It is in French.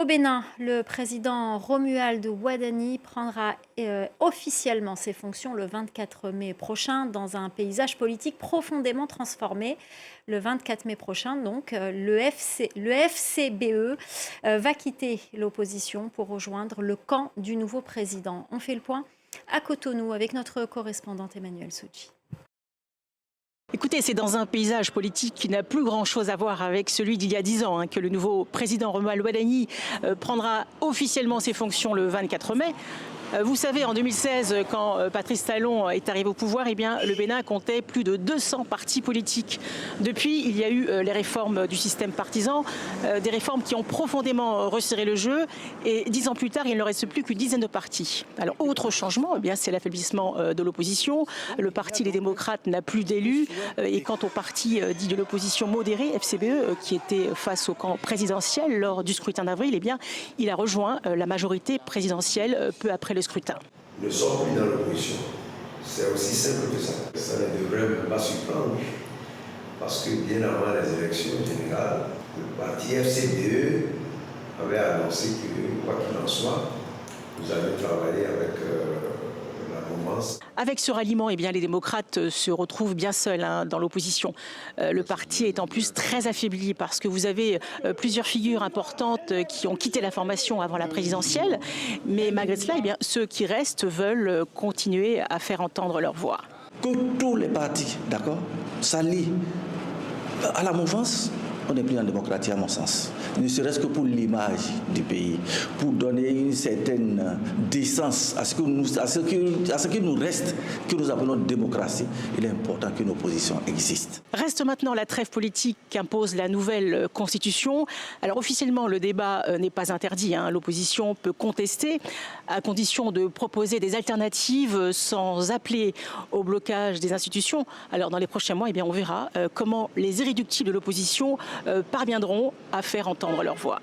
Au Bénin, le président Romuald Wadani prendra officiellement ses fonctions le 24 mai prochain dans un paysage politique profondément transformé. Le 24 mai prochain, donc, le FCBE va quitter l'opposition pour rejoindre le camp du nouveau président. On fait le point à Cotonou avec notre correspondante Emmanuel Souchi. Écoutez, c'est dans un paysage politique qui n'a plus grand-chose à voir avec celui d'il y a 10 ans que le nouveau président Romuald Wadani prendra officiellement ses fonctions le 24 mai. Vous savez, en 2016, quand Patrice Talon est arrivé au pouvoir, eh bien, le Bénin comptait plus de 200 partis politiques. Depuis, il y a eu les réformes du système partisan, des réformes qui ont profondément resserré le jeu. Et 10 ans plus tard, il ne reste plus qu'une dizaine de partis. Alors, autre changement, eh bien, c'est l'affaiblissement de l'opposition. Le parti Les Démocrates n'a plus d'élus. Et quant au parti dit de l'opposition modérée, FCBE, qui était face au camp présidentiel lors du scrutin d'avril, eh bien, il a rejoint la majorité présidentielle peu après le scrutin. Ne sommes plus dans l'opposition. C'est aussi simple que ça. Ça ne devrait même pas surprendre. Parce que bien avant les élections générales, le parti FCBE avait annoncé que, quoi qu'il en soit, nous allions travailler avec la mouvance. Avec ce ralliement, eh bien, les démocrates se retrouvent bien seuls dans l'opposition. Le parti est en plus très affaibli parce que vous avez plusieurs figures importantes qui ont quitté la formation avant la présidentielle. Mais malgré cela, eh bien, ceux qui restent veulent continuer à faire entendre leur voix. Que tous les partis, d'accord, s'allient à la mouvance, on n'est plus en démocratie à mon sens. Ne serait-ce que pour l'image du pays, pour donner une certaine décence à ce qui nous reste, que nous appelons démocratie. Il est important qu'une opposition existe. Reste maintenant la trêve politique qu'impose la nouvelle constitution. Alors officiellement, le débat n'est pas interdit. L'opposition peut contester à condition de proposer des alternatives sans appeler au blocage des institutions. Alors dans les prochains mois, eh bien, on verra comment les irréductibles de l'opposition parviendront à faire entendre leur voix.